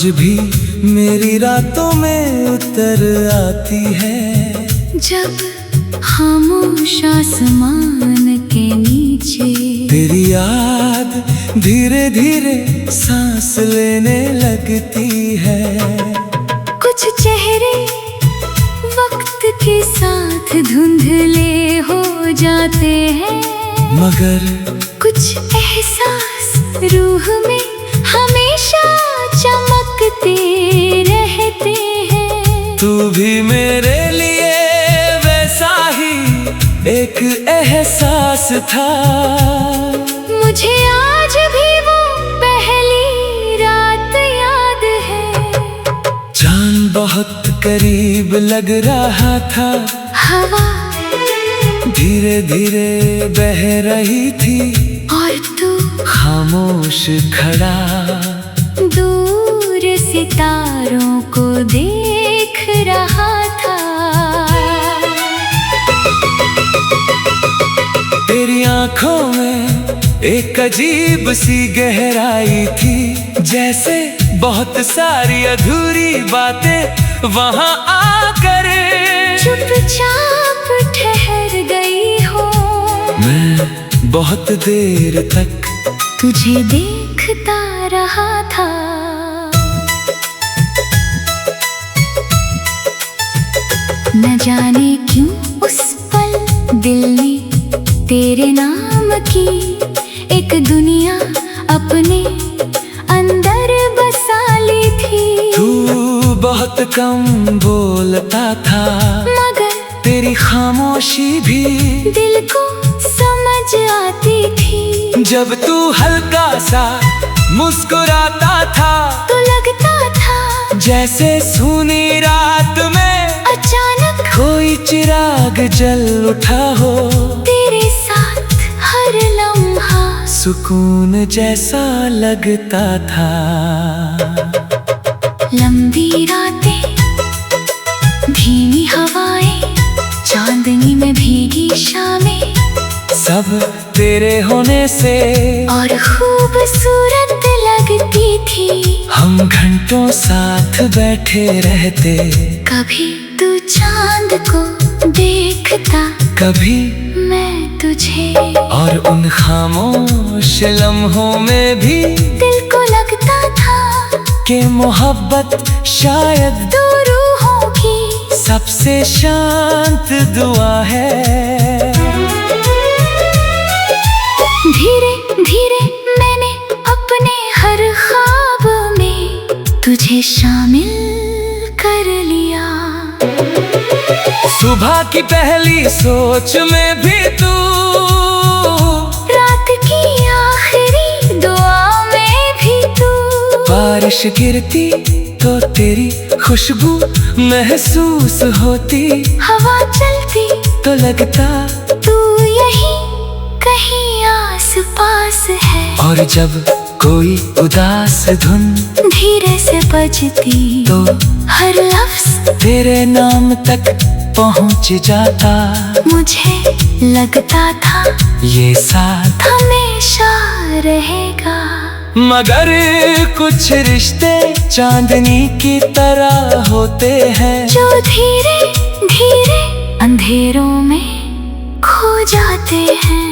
आज भी मेरी रातों में उतर आती है। जब खामोश आसमान के नीचे तेरी याद धीरे धीरे सांस लेने लगती है। कुछ चेहरे वक्त के साथ धुंधले हो जाते हैं, मगर कुछ एहसास रूह में हमेशा चमकते रहते हैं। तू भी मेरे लिए वैसा ही एक एहसास था। मुझे आज भी वो पहली रात याद है। चांद बहुत करीब लग रहा था, हवा धीरे धीरे बह रही थी, और तू खामोश खड़ा दूर सितारों को देख रहा था। तेरी आंखों में एक अजीब सी गहराई थी, जैसे बहुत सारी अधूरी बातें वहां आकर चुपचाप ठहर गई हो। मैं बहुत देर तक तुझे देखता रहा था। न जाने क्यों उस पल दिल ने तेरे नाम की एक दुनिया अपने अंदर बसा ली थी। तू बहुत कम बोलता था, मगर तेरी खामोशी भी दिल को समझ आती थी। जब तू हल्का सा मुस्कुराता था, तो लगता था जैसे सूनी रात में अचानक कोई चिराग जल उठा हो। तेरे साथ हर लम्हा सुकून जैसा लगता था। लंबी रातें, धीमी हवाएं, चांदनी में भीगी शामें, सब तेरे होने से और खूबसूरत लगती थी। हम घंटों साथ बैठे रहते, कभी तू चांद को देखता, कभी मैं तुझे, और उन खामोश लम्हों में भी दिल को लगता था कि मोहब्बत शायद दो रूहों की सबसे शांत दुआ है। धीरे धीरे मैंने अपने हर ख्वाब में तुझे शामिल कर लिया। सुबह की पहली सोच में भी तू, रात की आखिरी दुआ में भी तू, बारिश गिरती तो तेरी खुशबू महसूस होती, हवा चलती तो लगता तू यही कहीं आस पास है। और जब कोई उदास धुन धीरे से बजती, तो हर लफ्ज तेरे नाम तक पहुंच जाता। मुझे लगता था ये साथ हमेशा रहेगा। मगर कुछ रिश्ते चांदनी की तरह होते हैं, जो धीरे धीरे अंधेरों में खो जाते हैं।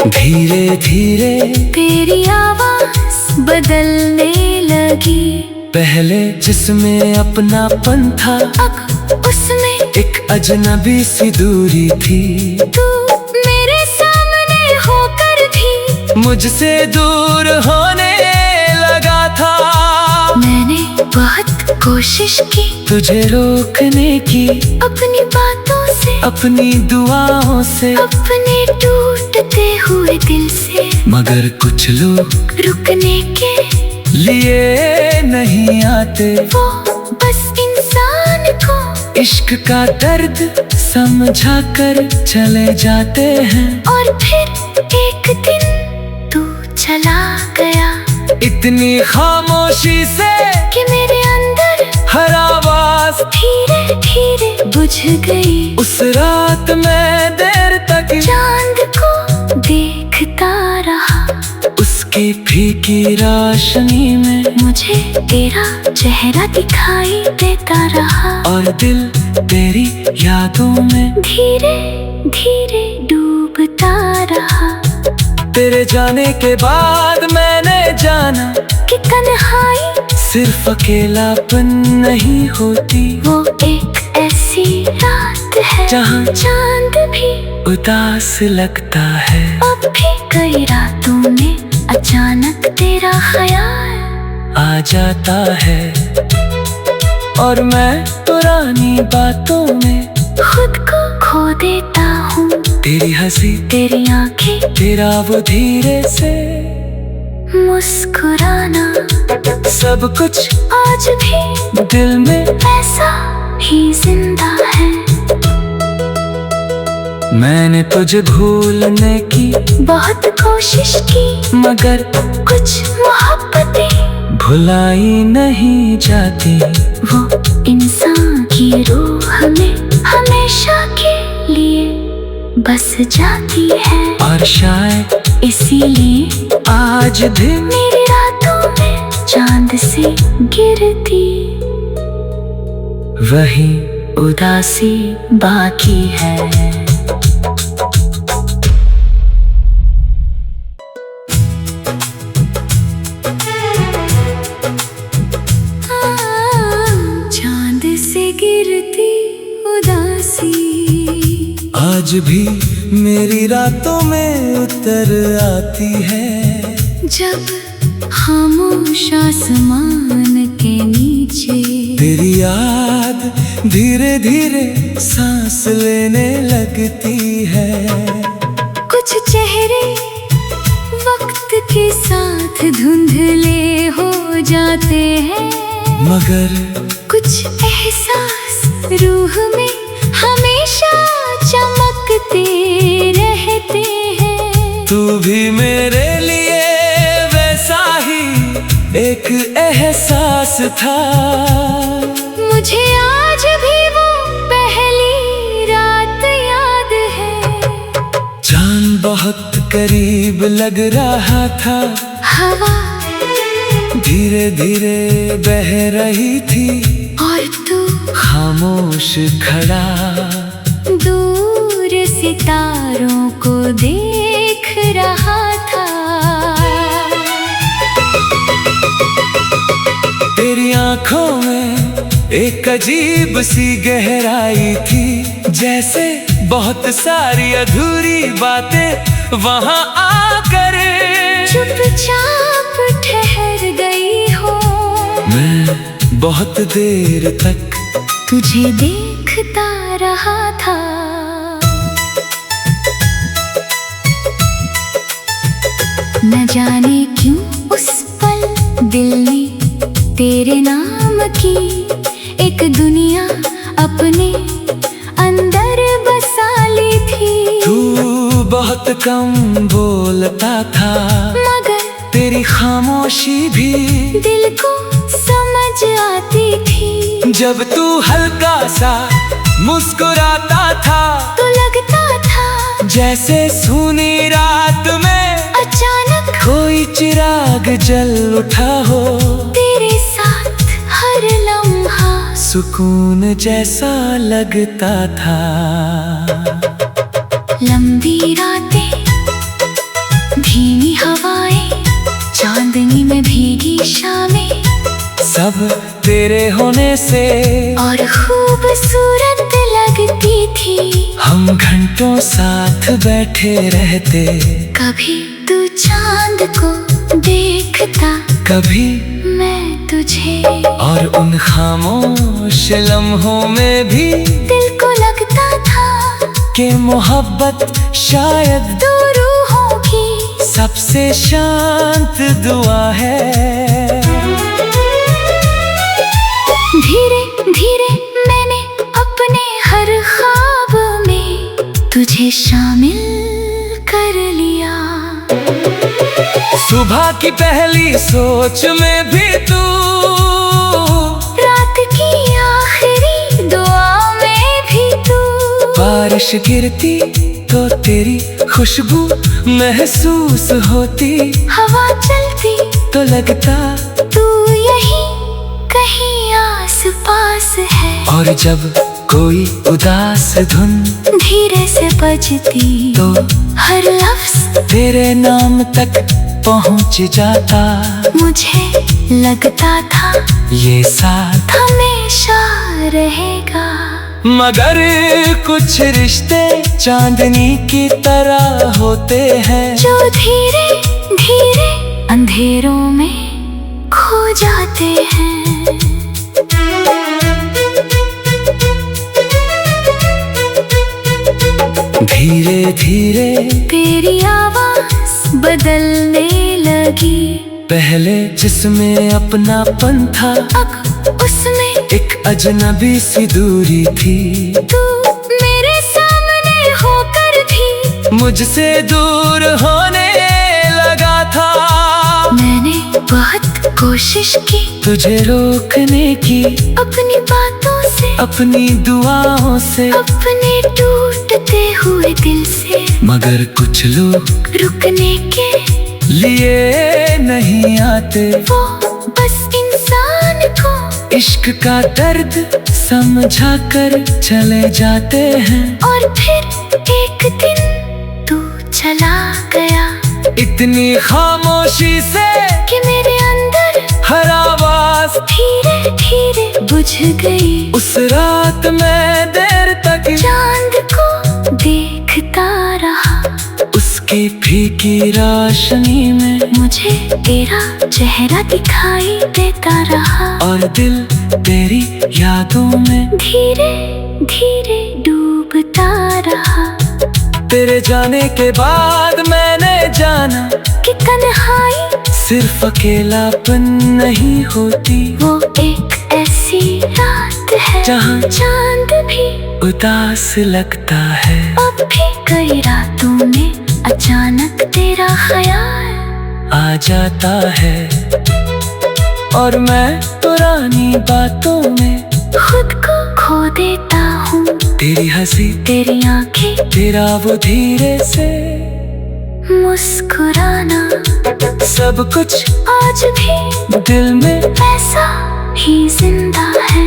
धीरे धीरे तेरी आवाज बदलने लगी, पहले जिसमें अपनापन था, अब उसमें एक अजनबी सी दूरी थी। तू मेरे सामने होकर भी मुझसे दूर होने लगा था। मैंने बहुत कोशिश की तुझे रोकने की, अपनी बातों से, अपनी दुआओं से, अपने टूटते हुए दिल से, मगर कुछ लोग रुकने के लिए नहीं आते। वो बस इंसान को इश्क का दर्द समझा कर चले जाते हैं। और फिर एक दिन तू चला गया, इतनी खामोशी से कि मेरे अंदर हर आवाज धीरे धीरे बुझ गई। उस रात मैं देर तक चांद को देख की फीकी रोशनी में मुझे तेरा चेहरा दिखाई देता रहा, और दिल तेरी यादों में धीरे धीरे डूबता रहा। तेरे जाने के बाद मैंने जाना कि तन्हाई सिर्फ अकेलापन नहीं होती, वो एक ऐसी रात है जहाँ चांद भी उदास लगता है। अब भी कई रातों में अचानक तेरा ख्याल आ जाता है, और मैं पुरानी बातों में खुद को खो देता हूँ। तेरी हंसी, तेरी आंखें, तेरा वो धीरे से मुस्कुराना, सब कुछ आज भी दिल में ऐसा ही जिंदा है। मैंने तुझे भूलने की बहुत कोशिश की, मगर कुछ मोहब्बतें भुलाई नहीं जाती। वो इंसान की रूह में हमेशा के लिए बस जाती है, और शायद इसीलिए आज भी मेरी रातों में चांद से गिरती वही उदासी बाकी है। चांद से गिरती उदासी आज भी मेरी रातों में उतर आती है, जब खामोश आसमान के नीचे तेरी याद धीरे धीरे सांस लेने लगती है। कुछ चेहरे वक्त के साथ धुंधले हो जाते हैं, मगर कुछ एहसास रूह में हमेशा चमकते रहते हैं। तू भी मेरे लिए वैसा ही एक एहसास था। मुझे आज भी वो पहली रात याद है, चांद बहुत करीब लग रहा था, हवा धीरे धीरे बह रही थी, और तू खामोश खड़ा दूर सितारों को देख रहा था। तेरी आंखों में एक अजीब सी गहराई थी, जैसे बहुत सारी अधूरी बातें वहां आकर चुपचाप ठहर गई हो। मैं बहुत देर तक तुझे देखता रहा था, न जाने क्यों उस पल दिल ने तेरे नाम की एक दुनिया अपने अंदर बसा ली थी। तू बहुत कम बोलता था, मगर तेरी खामोशी भी दिल को समझ आती थी। जब तू हल्का सा मुस्कुराता था, तो लगता था जैसे सूनी रात में अचानक कोई चिराग जल उठा हो। तेरे साथ हर लम्हा सुकून जैसा लगता था। लंबी रातें, धीमी हवाएं, चांदनी में भीगी शामें, सब तेरे होने से और खूबसूरत लगती थी। हम घंटों साथ बैठे रहते, कभी तू चांद को देखता, कभी मैं तुझे, और उन खामोश लम्हों में भी दिल को लगता था कि मोहब्बत शायद दो रूहों की सबसे शांत दुआ है। धीरे धीरे मैंने अपने हर ख्वाब में तुझे शामिल कर लिया। सुबह की पहली सोच में भी तू, रात की आखिरी दुआ में भी तू, बारिश गिरती तो तेरी खुशबू महसूस होती, हवा चलती तो लगता तू यहीं कहीं आस पास है। और जब कोई उदास धुन धीरे से बजती तो हर लफ्ज तेरे नाम तक पहुंच जाता। मुझे लगता था ये साथ हमेशा रहेगा, मगर कुछ रिश्ते चांदनी की तरह होते हैं, जो धीरे धीरे अंधेरों में खो जाते हैं। धीरे धीरे तेरी आवाज बदलने लगी, पहले जिसमें अपनापन था अब उसमें एक अजनबी सी दूरी थी। तू मेरे सामने होकर भी मुझसे दूर होने लगा था। मैंने बहुत कोशिश की तुझे रोकने की, अपनी बातों से, अपनी दुआओं से, अपने टूटते हुए दिल से, मगर कुछ लोग रुकने के लिए नहीं आते। वो बस इंसान को इश्क का दर्द समझा कर चले जाते हैं, और फिर एक दिन तू चला गया, इतनी खामोशी से कि मेरे अंदर हर आवाज धीरे धीरे बुझ गई। उस रात मैं देर तक चांद को देखता रहा, उसकी फीकी रोशनी में मुझे तेरा चेहरा दिखाई देता रहा, और दिल तेरी यादों में धीरे धीरे डूबता रहा। तेरे जाने के बाद मैंने जाना कि तन्हाई सिर्फ अकेलापन नहीं होती, वो एक ऐसी रात है जहाँ चांद भी उदास लगता है। अब भी कई रातों में अचानक तेरा ख्याल आ जाता है, और मैं पुरानी बातों में खुद को खो देता हूँ। तेरी हंसी, तेरी आंखें, तेरा वो धीरे से मुस्कुराना, सब कुछ आज भी दिल में वैसा ही जिंदा है।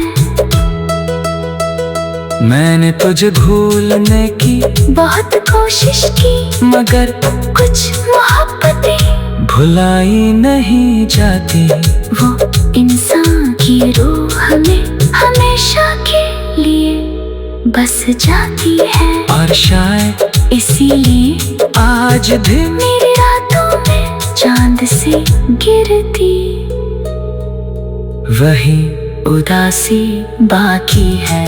मैंने तुझे भूलने की बहुत कोशिश की, मगर कुछ मोहब्बतें भुलाई नहीं जाती। वो इंसान की रूह में हमेशा के लिए बस जाती है, और शायद इसीलिए आज भी मेरी रातों में चांद से गिरती वही उदासी बाकी है।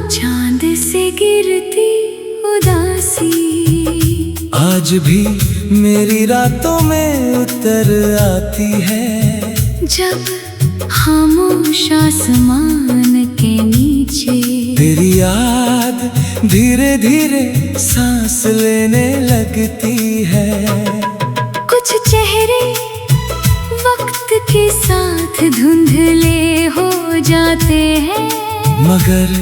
चांद से गिरती उदासी आज भी मेरी रातों में उतर आती है, जब खामोश आसमान के नीचे तेरी याद धीरे धीरे सांस लेने लगती है। कुछ चेहरे वक्त के साथ धुंधले हो जाते हैं, मगर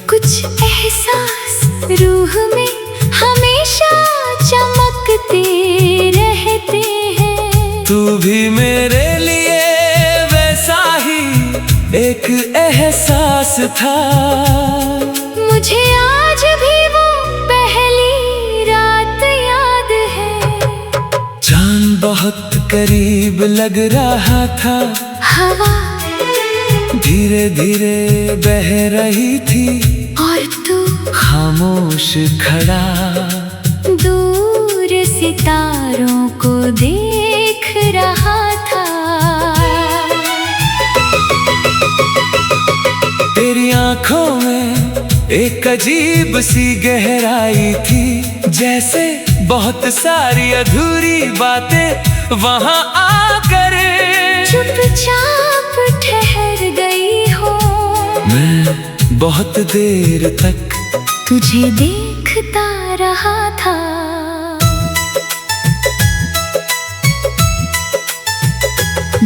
कुछ एहसास रूह में हमेशा चमकते रहते हैं। तू भी मेरे लिए वैसा ही एक एहसास था। मुझे आज भी वो पहली रात याद है, चांद बहुत करीब लग रहा था, हवा धीरे धीरे बह रही थी, और तू खामोश खड़ा दूर सितारों को देख रहा था। तेरी आंखों में एक अजीब सी गहराई थी, जैसे बहुत सारी अधूरी बातें वहां आकर चुपचाप ठहर गई हो। मैं बहुत देर तक तुझे देखता रहा था।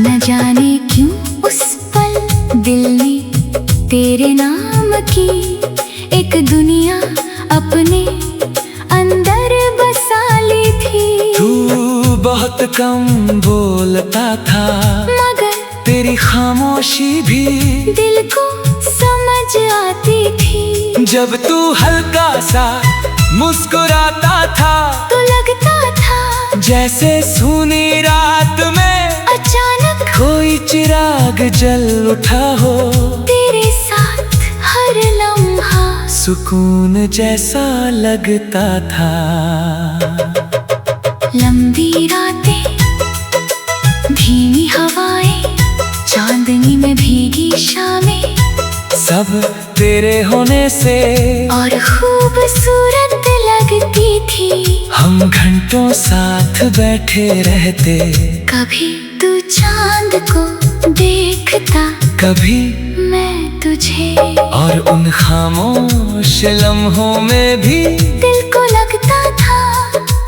न जाने क्यों उस पल दिल ने तेरे नाम की एक दुनिया अपने अंदर बसा ली थी। तू बहुत कम बोलता था, मगर तेरी खामोशी भी दिल को समझ आती थी। जब तू हल्का सा मुस्कुराता था, तो लगता था जैसे सूनी रात में अचानक कोई चिराग जल उठा हो। तेरे साथ हर लम्हा सुकून जैसा लगता था। लंबी रातें, धीमी हवाएं, चांदनी में भीगी शामें, सब तेरे होने से और खूबसूरत लगती थी। हम घंटों साथ बैठे रहते, कभी तू चांद को देखता, कभी मैं तुझे, और उन खामोश लम्हों में भी दिल को लगता था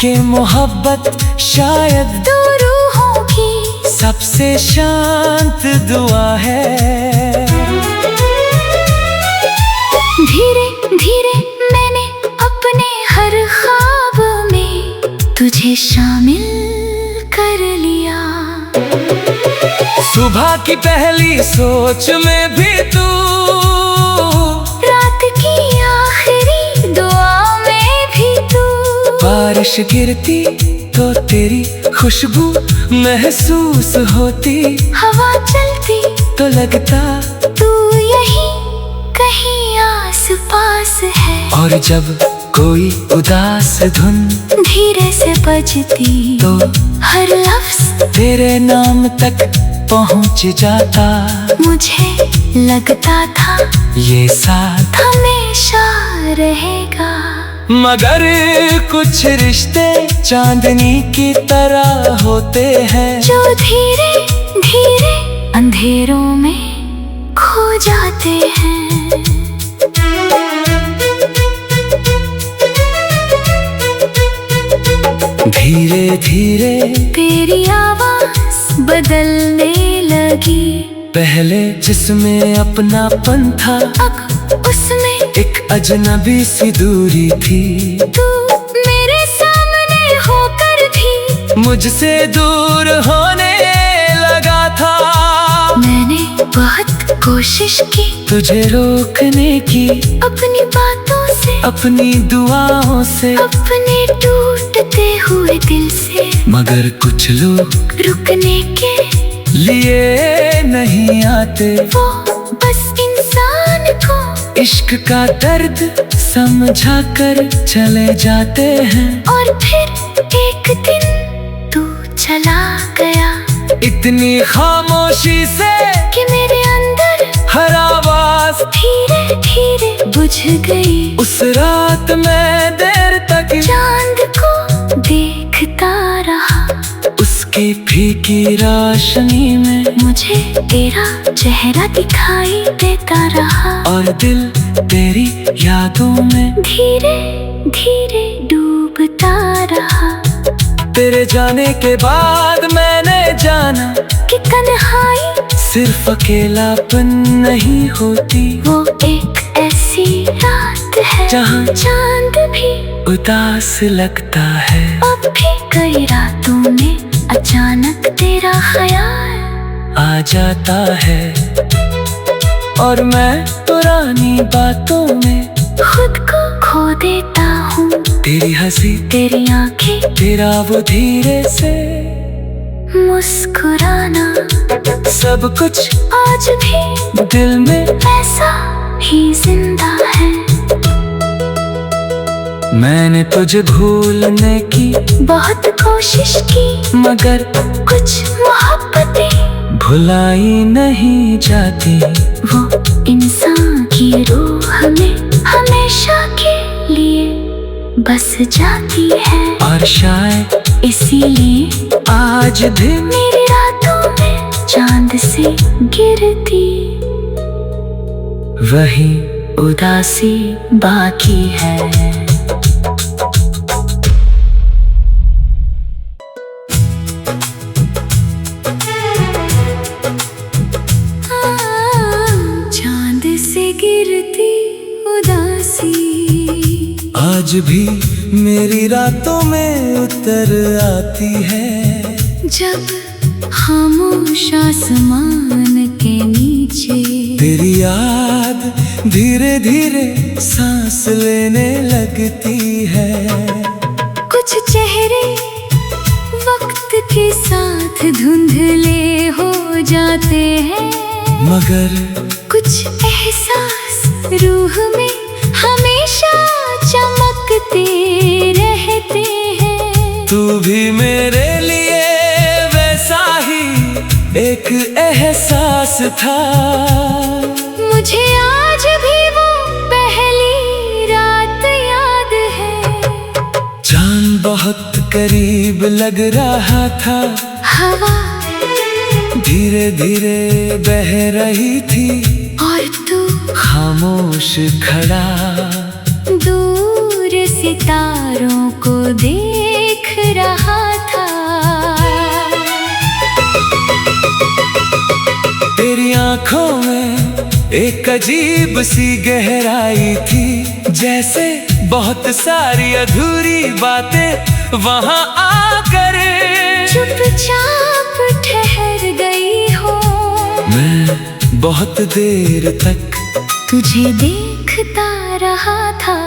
कि मोहब्बत शायद दो रूहों की सबसे शांत दुआ है। धीरे धीरे मैंने अपने हर ख्वाब में तुझे शामिल कर लिया। सुबह की पहली सोच में भी तू, रात की आखिरी दुआ में भी तू, बारिश गिरती तो तेरी खुशबू महसूस होती, हवा चलती तो लगता तू यही कहीं आस पास है। और जब कोई उदास धुन धीरे से बजती, तो हर लफ्ज तेरे नाम तक पहुंच जाता। मुझे लगता था ये साथ हमेशा रहेगा। मगर कुछ रिश्ते चांदनी की तरह होते हैं, जो धीरे धीरे अंधेरों में खो जाते हैं। धीरे धीरे तेरी आवाज बदलने लगी, पहले जिसमें अपनापन था, अब उसमें एक अजनबी सी दूरी थी। तू मेरे सामने होकर भी मुझसे दूर होने लगा था। मैंने बहुत कोशिश की तुझे रोकने की, अपनी बातों से, अपनी दुआओं से, अपने टूटते हुए दिल से, मगर कुछ लोग रुकने के लिए नहीं आते। वो बस इंसान को इश्क का दर्द समझा कर चले जाते हैं। और फिर एक दिन तू चला गया, इतनी खामोशी से कि मेरे अंदर हर आवाज धीरे धीरे बुझ गई। उस रात मैं देर तक चांद को देखता रहा, उसकी फीकी रोशनी में मुझे तेरा चेहरा दिखाई देता रहा, और दिल तेरी यादों में धीरे धीरे डूबता रहा। तेरे जाने के बाद मैंने जाना कि तन्हाई सिर्फ अकेलापन नहीं होती, वो एक ऐसी रात है जहाँ चांद भी उदास लगता है। अब भी कई रातों में अचानक तेरा ख्याल आ जाता है, और मैं पुरानी बातों में खुद को खो देता हूँ। तेरी हंसी, तेरी आंखें, तेरा वो धीरे से मुस्कुराना, सब कुछ आज भी दिल में ऐसा ही जिंदा है। मैंने तुझे भूलने की बहुत कोशिश की, मगर कुछ मोहब्बतें भुलाई नहीं जाती। वो इंसान की रूह में हमेशा के लिए बस जाती है, और शायद इसीलिए आज भी मेरी रातों में चांद से गिरती वही उदासी बाकी है। आज भी मेरी रातों में उतर आती है। जब खामोश आसमान के नीचे तेरी याद धीरे धीरे सांस लेने लगती है। कुछ चेहरे वक्त के साथ धुंधले हो जाते हैं, मगर कुछ एहसास रूह में हमेशा चमकते रहते हैं। तू भी मेरे लिए वैसा ही एक एहसास था। मुझे आज भी वो पहली रात याद है। चांद बहुत करीब लग रहा था, हवा धीरे धीरे बह रही थी और तू खामोश खड़ा दूर सितारों को देख रहा था। तेरी आंखों में एक अजीब सी गहराई थी, जैसे बहुत सारी अधूरी बातें वहां आकर चुपचाप ठहर गई हो। मैं बहुत देर तक तुझे देखता रहा था।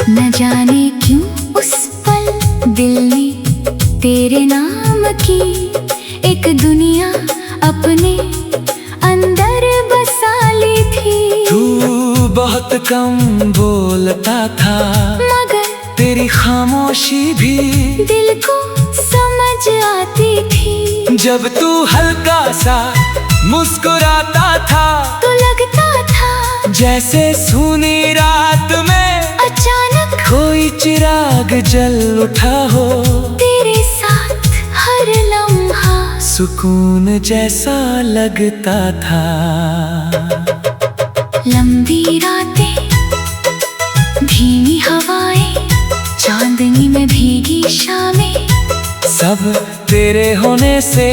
न जाने क्यों उस पल दिल ने तेरे नाम की एक दुनिया अपने अंदर बसा ली थी। तू बहुत कम बोलता था, मगर तेरी खामोशी भी दिल को समझ आती थी। जब तू हल्का सा मुस्कुराता था तो लगता था जैसे सूनी रात में अचानक कोई चिराग जल उठा हो। तेरे साथ हर लम्हा सुकून जैसा लगता था। लंबी रातें, धीमी हवाएं, चांदनी में भीगी शामें, सब तेरे होने से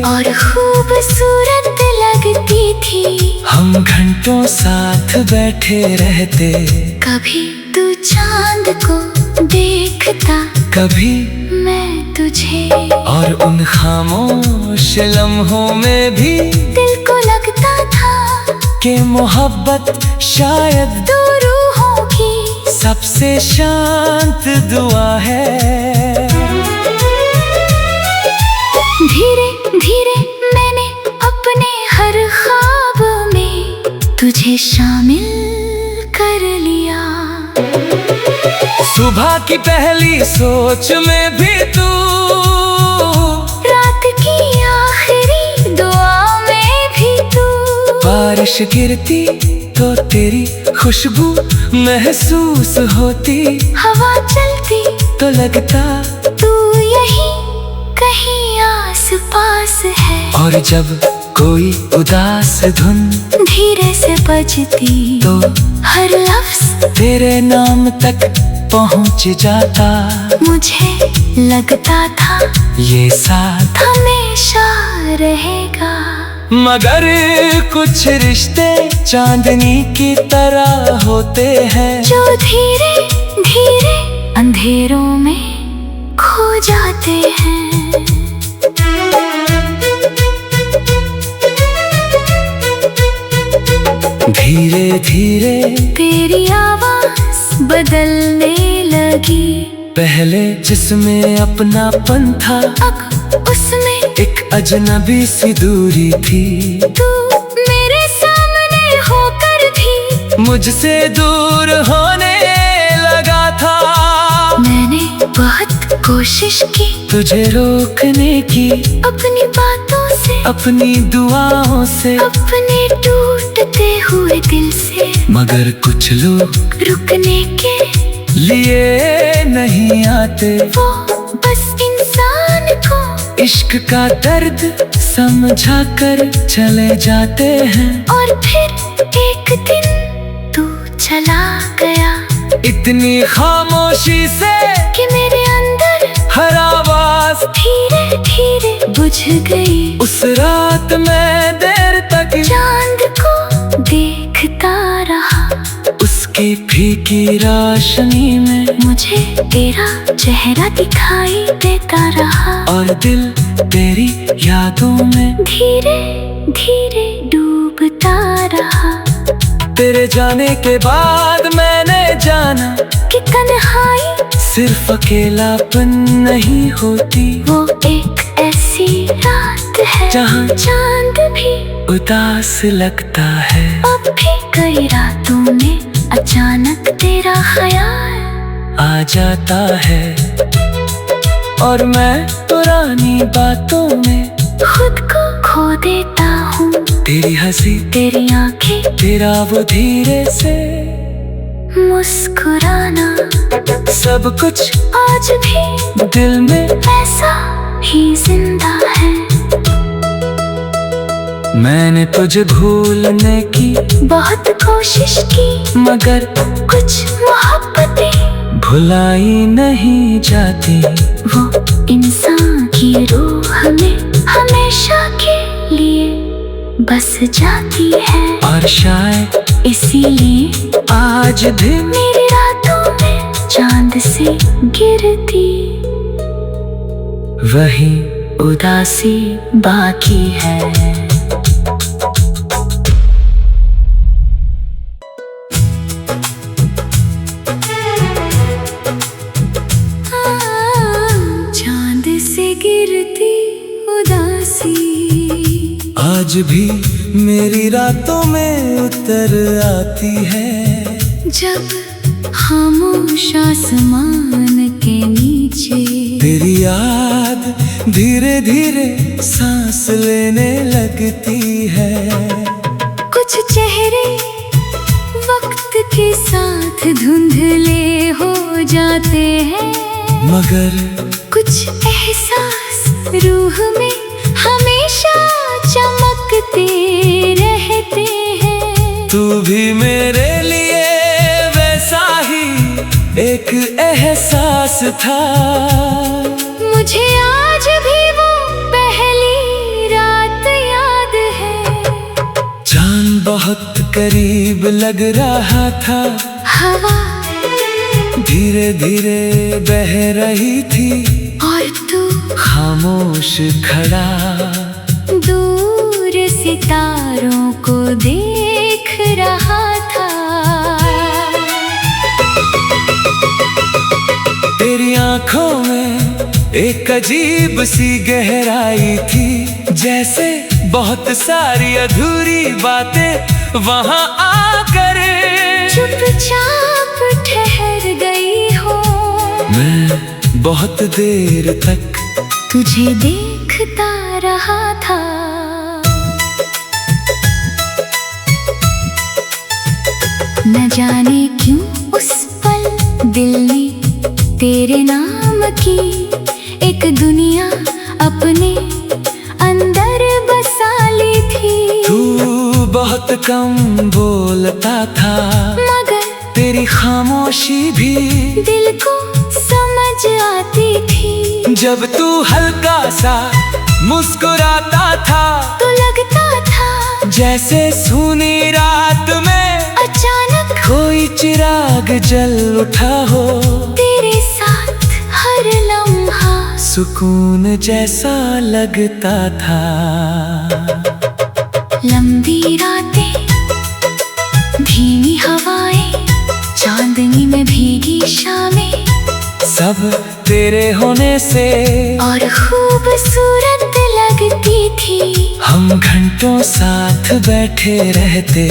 और खूबसूरत लगती थी। हम घंटों साथ बैठे रहते, कभी तू चांद को देखता, कभी मैं तुझे, और उन खामोश लम्हों में भी दिल को लगता था कि मोहब्बत शायद दो रूहों की सबसे शांत दुआ है। धीरे धीरे मैंने अपने हर ख्वाब में तुझे शामिल कर लिया। सुबह की पहली सोच में भी तू, रात की आखिरी दुआ में भी तू, बारिश गिरती तो तेरी खुशबू महसूस होती, हवा चलती तो लगता तू यहीं कहीं आस पास है। और जब कोई उदास धुन धीरे से बजती तो हर लफ्ज तेरे नाम तक पहुंच जाता। मुझे लगता था ये साथ हमेशा रहेगा। मगर कुछ रिश्ते चांदनी की तरह होते हैं, जो धीरे धीरे अंधेरों में खो जाते हैं। धीरे धीरे तेरी आवाज बदलने लगी। पहले जिसमें अपनापन था, अब उसमें एक अजनबी सी दूरी थी। तू मेरे सामने होकर भी मुझसे दूर होने लगा था। मैंने बहुत कोशिश की तुझे रोकने की, अपनी बातों से, अपनी दुआओं से, अपने टूटते हुए दिल से, मगर कुछ लोग रुकने के लिए नहीं आते। वो बस इंसान को इश्क का दर्द समझा कर चले जाते हैं। और फिर एक दिन तू चला गया, इतनी खामोशी से कि मेरे अंदर हर आवाज धीरे धीरे बुझ गई। उस रात मैं देर तक चांद को देख फीकी रोशनी में मुझे तेरा चेहरा दिखाई देता रहा, और दिल तेरी यादों में धीरे धीरे डूबता रहा। तेरे जाने के बाद मैंने जाना कि तन्हाई सिर्फ अकेलापन नहीं होती, वो एक ऐसी रात है जहाँ चांद भी उदास लगता है। अब भी कई रातों में अचानक तेरा ख्याल आ जाता है, और मैं पुरानी बातों में खुद को खो देता हूँ। तेरी हंसी, तेरी आंखें, तेरा वो धीरे से मुस्कुराना, सब कुछ आज भी दिल में वैसा ही जिंदा है। मैंने तुझे भूलने की बहुत कोशिश की, मगर कुछ मोहब्बतें भुलाई नहीं जाती। वो इंसान की रूह में हमेशा के लिए बस जाती है, और शायद इसीलिए आज भी मेरी रातों में चांद से गिरती वही उदासी बाकी है। चांद से गिरती उदासी आज भी मेरी रातों में उतर आती है, जब खामोश आसमान के नीचे तेरी याद धीरे धीरे सांस लेने लगती है। कुछ चेहरे वक्त के साथ धुंधले हो जाते हैं, मगर कुछ एहसास रूह में हमेशा चमकते रहते हैं। तू भी मेरे लिए वैसा ही एक एहसास था। मुझे आज भी वो पहली रात याद है, चांद बहुत करीब लग रहा था, हवा धीरे धीरे बह रही थी, और तू खामोश खड़ा दूर सितारों को देख रहा था। तेरी आंखों में एक अजीब सी गहराई थी, जैसे बहुत सारी अधूरी बातें वहां आकर चुपचाप ठहर गई हो। मैं बहुत देर तक तुझे देखता रहा था, न जाने क्यों उस पल दिल ने तेरे नाम की एक दुनिया अपने अंदर बसा ली थी। तू बहुत कम बोलता था, मगर तेरी खामोशी भी दिल को समझ आती थी। जब तू हल्का सा मुस्कुराता था, तो लगता था जैसे सूनी रात में अचानक कोई चिराग जल उठा हो। तेरे साथ हर लम्हा सुकून जैसा लगता था। लंबी रातें, धीमी हवाएं, चांदनी में भीगी शामें, सब तेरे होने से और खूबसूरत लगती थी। हम घंटों साथ बैठे रहते,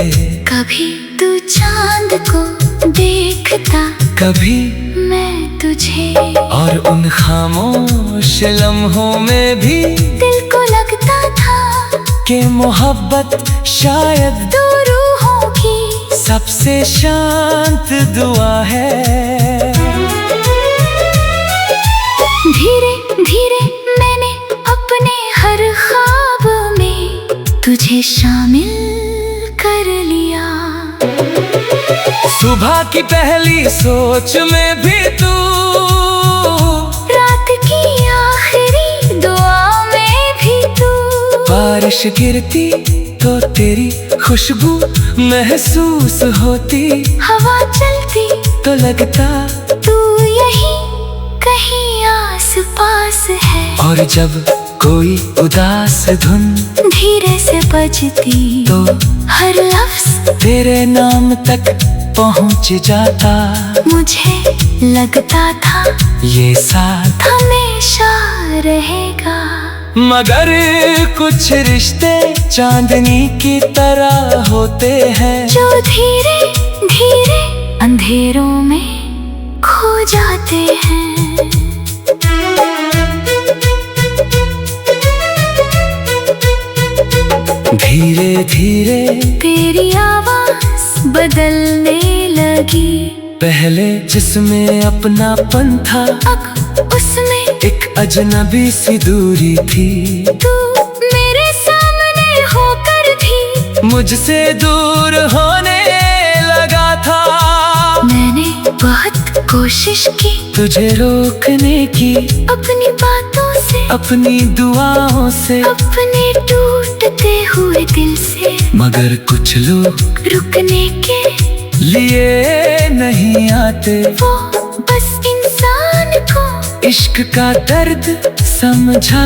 कभी तू चांद को देखता, कभी मैं तुझे, और उन खामोश लम्हों में भी दिल को लगता था कि मोहब्बत शायद दो रूहों की सबसे शांत दुआ है। धीरे धीरे मैंने अपने हर ख्वाब में तुझे शामिल कर लिया। सुबह की पहली सोच में भी तू, रात की आखिरी दुआ में भी तू, बारिश गिरती तो तेरी खुशबू महसूस होती, हवा चलती तो लगता तू यही कहीं आस पास है। और जब कोई उदास धुन धीरे से बजती तो हर लफ्ज तेरे नाम तक पहुंच जाता। मुझे लगता था ये साथ हमेशा रहेगा, मगर कुछ रिश्ते चांदनी की तरह होते हैं, जो धीरे धीरे अंधेरों में खो जाते हैं। धीरे धीरे तेरी आवाज बदलने लगी, पहले जिसमें अपनापन था, अब उसमें एक अजनबी सी दूरी थी। तू मेरे सामने होकर भी मुझसे दूर होने लगा था। मैंने बहुत कोशिश की तुझे रोकने की, अपनी बातों से, अपनी दुआओं से, अपने टूटते हुए दिल से, मगर कुछ लोग रुकने के लिए नहीं आते। वो बस इंसान को इश्क का दर्द समझा